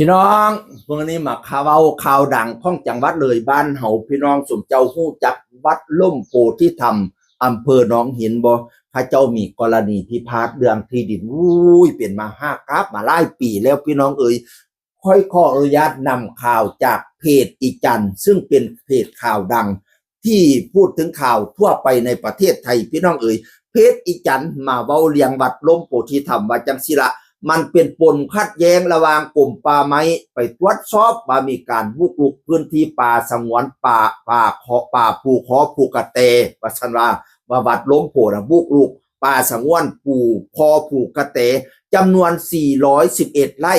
พี่น้องเมื่อนี้มาข่าวดังของจังหวัดเลยบ้านเฮาพี่น้องสมเจ้าฮู้จักวัดล่มโพธิธรรมอำเภอหนองหินบ่พระเจ้ามีกรณีพิพาทเรื่องที่ดินเป็นมา5 กราฟมาหลายปีแล้วพี่น้องค่อยขออนุญาตนำข่าวจากเพจอีจันทร์ซึ่งเป็นเพจข่าวดังที่พูดถึงข่าวทั่วไปในประเทศไทยพี่น้องเพจอีจันทร์มาเว้าเรียงวัดล่มโพธิธรรมว่าจังสิละมันเป็นปมขัดแย้งระหว่างกรมป่าไม้ไปตรวจสอบว่ามีการบุกรุกพื้นที่ป่าสงวนป่าภูคอภูกระเตว่าซั่นว่าวัดหลวงโพธิ์บุกรุกป่าสงวนภูกระเตจำนวน411ไร่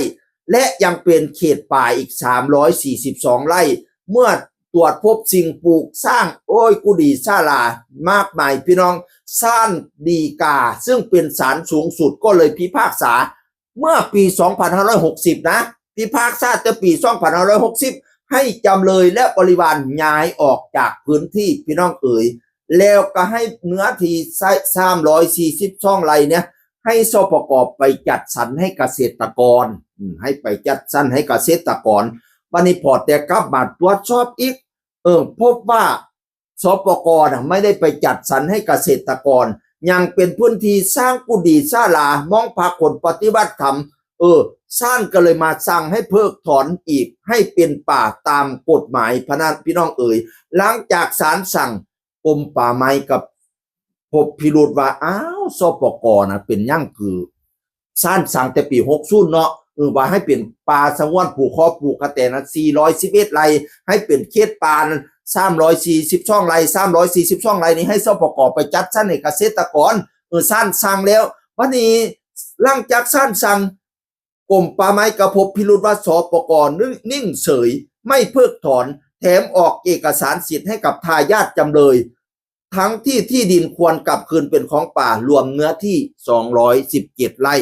และยังเป็นเขตป่าอีก342ไร่เมื่อตรวจพบสิ่งปลูกสร้างกุฏิศาลามากมายพี่น้องศาลฎีกาซึ่งเป็นศาลสูงสุดก็เลยพิพากษาเมื่อปี2560นะพิพากษาแต่ปี2560ให้จำเลยและบริวารย้ายออกจากพื้นที่พี่น้องแล้วก็ให้เนื้อที่342ไร่เนี่ยให้สปก.ไปจัดสรรให้เกษตรกรให้ไปจัดสรรให้เกษตรกรวันนี้พอแต่กลับมาตรวจสอบอีกพบว่าสปก.ไม่ได้ไปจัดสรรให้เกษตรกรยังเป็นพื้นที่สร้างกุฏิศาลามองพาคนปฏิบัติธรรมศาลก็เลยมาสั่งให้เพิกถอนอีกให้เป็นป่าตามกฎหมายพนันพี่น้องหลังจากศาลสั่งกรมป่าไม้กับพบพิรุธว่าสปก.เป็นยั่งคือศาลสั่งแต่ปี60เนาะว่าให้เป็นป่าสงวนภูคอภูกระเตนะ411ไร่ให้เป็นเขตป่า342ไร่342ไร่นี้ให้สปก.ไปจัดสรรให้เกษตรกรศาลสั่งแล้ววันนี้หลังจากศาลสั่งกรมป่าไม้ก็พบพิรุธว่าสปก.นิ่งเฉยไม่เพิกถอนแถมออกเอกสารสิทธิ์ให้กับทายาทจำเลยทั้งที่ดินควรกลับคืนเป็นของป่ารวมเนื้อที่217ไร่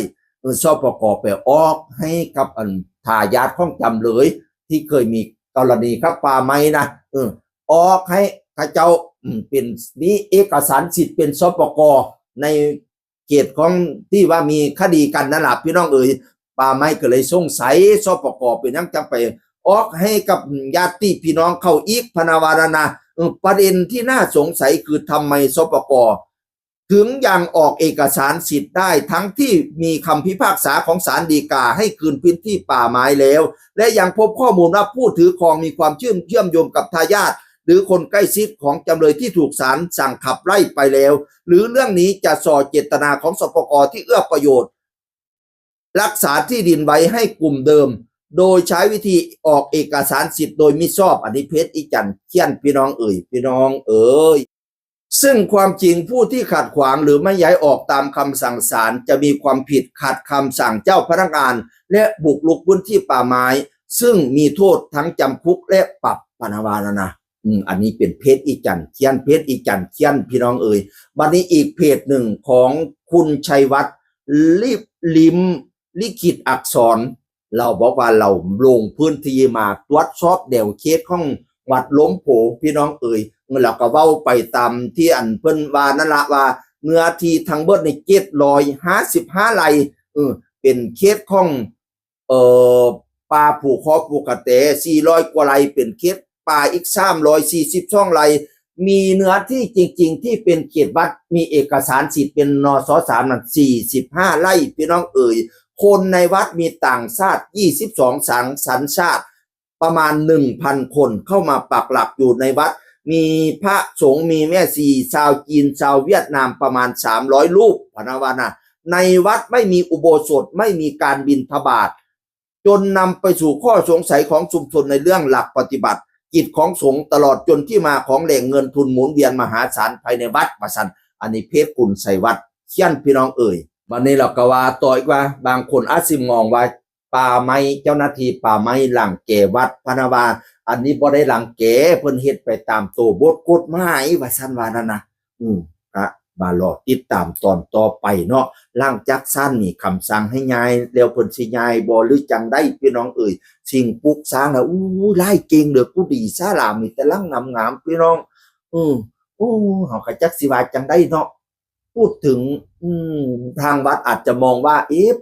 สปก.ไปออกให้กับทายาทของจำเลยที่เคยมีกรณีครับป่าไม้นะออกให้ข้าเจ้าเป็นมีเอกสารสิทธิ์เป็นสปก.ในเขตของที่ว่ามีคดีกันนั่นแหละพี่น้องป่าไม้ก็เลยสงสัยสปก.เป็นยังจังไปออกให้กับญาติพี่น้องเขาอีกพนาวานาประเด็นที่น่าสงสัยคือทำไมสปก.ถึงยังออกเอกสารสิทธิ์ได้ทั้งที่มีคำพิพากษาของศาลฎีกาให้คืนพื้นที่ป่าไม้แล้วและยังพบข้อมูลว่าผู้ถือครองมีความเชื่อมโยงกับทายาทหรือคนใกล้ชิดของจำเลยที่ถูกศาลสั่งขับไล่ไปแล้วหรือเรื่องนี้จะส่อเจตนาของสปก.ที่เอื้อประโยชน์รักษาที่ดินไว้ให้กลุ่มเดิมโดยใช้วิธีออกเอกสารสิทธิ์โดยมิชอบอันนี้เพชรอีจันเขียนพี่น้องซึ่งความจริงผู้ที่ขัดขวางหรือไม่ย้ายออกตามคำสั่งศาลจะมีความผิดขัดคำสั่งเจ้าพนักงานและบุกรุกพื้นที่ป่าไม้ซึ่งมีโทษทั้งจำคุกและปรับปนาวานะอันนี้เป็นเพจอีจันเขียนเพจอีจันเขียนพี่น้องวันนี้อีกเพจหนึ่งของคุณชัยวัฒน์ลิขิตอักษรเราบอกว่าเราลงพื้นที่มาตรวจสอบเดี่ยวเคสของวัดหลวงโพพี่น้องเราก็เว้าไปตามที่อันเพิ่นว่านั่นละว่าเนื้อที่ทั้งเบิดใน755ไร่เป็นเขตของป่าภูคอภูกระเต400กว่าไร่เป็นเขตป่าอีก342ไร่มีเนื้อที่จริงๆที่เป็นเขตวัดมีเอกสารสิทธิ์เป็นนส3นั่น45ไร่พี่น้องคนในวัดมีต่างชาติ22สัญชาติประมาณ 1,000 คนเข้ามาปักหลักอยู่ในวัดมีพระสงฆ์มีแม่ชีชาวจีนชาวเวียดนามประมาณ300รูปพนาวานะในวัดไม่มีอุโบสถไม่มีการบิณฑบาตจนนำไปสู่ข้อสงสัยของชุมชนในเรื่องหลักปฏิบัติกิจของสงฆ์ตลอดจนที่มาของแหล่งเงินทุนหมุนเวียนมหาศาลภายในวัดประสันอันนี้เพชรกุลใส่วัดเขียนพี่น้องวันนี้เราก็ว่าต่ออีกว่าบางคนอาจสิมองว่าป่าไม้เจ้าหน้าที่ป่าไม้หลังแก่วัดพนาวาอันนี้บ่ได้หลังแก่เพิ่นเฮ็ดไปตามตัวบทกฎหมายว่าซั่นว่านั่นนะก็มารอติดตามตอนต่อไปเนาะหลังจากซั่นนี่คำสั่งให้ย้ายแล้วเพิ่นสิย้ายบ่หรือจังได๋พี่น้องสิ่งปลูกสร้างแล้วหลายเก่งเด้อกูดีศาลามีแต่หลังงามๆพี่น้องเฮาก็จักสิว่าจังได๋เนาะพูดถึงทางวัดอาจจะมองว่า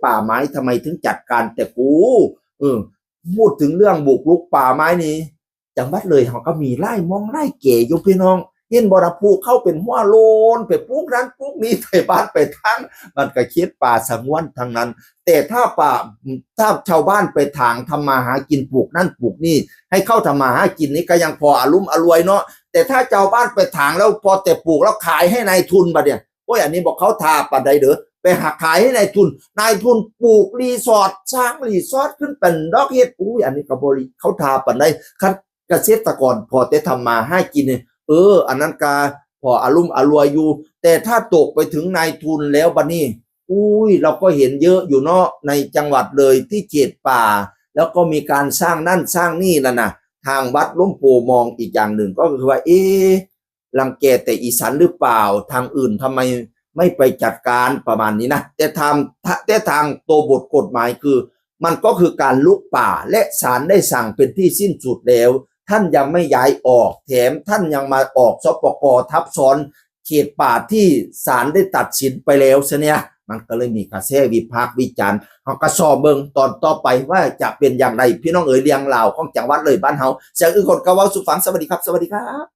ป่าไม้ทำไมถึงจัดการแต่กู พูดถึงเรื่องบุกรุกป่าไม้นี้จังหวัดเลยเขาก็มีไร่มองไร่เก๋อยู่พี่น้องเห็นบ่ล่ะภูเข้าเป็นหัวโลนไปปลูกนั้นปลูกนี้ไปบ้านไปทั้งมันก็คิดป่าสงวนทางนั้นแต่ถ้าชาวบ้านไปถางทำมาหากินปลูกนั่นปลูกนี่ให้เข้าทำมาหากินนี่ก็ยังพออารุ่มอรวยเนาะแต่ถ้าชาวบ้านไปถางแล้วพอแต่ปลูกแล้วขายให้นายทุนบัดเนี่ยโอ้ยอันนี้บอกเขาทาปัดใดเด้อไปหักขายให้นายทุนปลูกรีสอร์ทสร้างรีสอร์ทขึ้นเป็นดอกเฮ็ดอุ้ยอันนี้ก็บริเขาทาปัดใดคันเกษตรกรพอแต่ทำมาให้กินเนี่ยอันนั้นกาพออารุ่มอรวยอยู่แต่ถ้าตกไปถึงนายทุนแล้วบัดนี้อุ้ยเราก็เห็นเยอะอยู่เนาะในจังหวัดเลยที่เขตป่าแล้วก็มีการสร้างนั่นสร้างนี่แล้วนะทางวัดล้มโพมองอีกอย่างหนึ่งก็คือว่ารังแกแต่อีสานหรือเปล่าทางอื่นทำไมไม่ไปจัดการประมาณนี้นะแต่ทางตัวบทกฎหมายคือมันก็คือการลุกป่าและศาลได้สั่งเป็นที่สิ้นสุดแล้วท่านยังไม่ย้ายออกแถมท่านยังมาออกสปกทับซ้อนเขตป่าที่ศาลได้ตัดสินไปแล้วซะเนี่ยมันก็เลยมีกระแสวิพากษ์วิจารณ์เขาก็สอบเบิ่งตอนต่อไปว่าจะเป็นอย่างไรพี่น้องเอ๋ยเรียงราวของจังหวัดเลยบ้านเฮาเสียงอื่นคนก็เว้าสู่ฟังสวัสดีครับสวัสดีครับ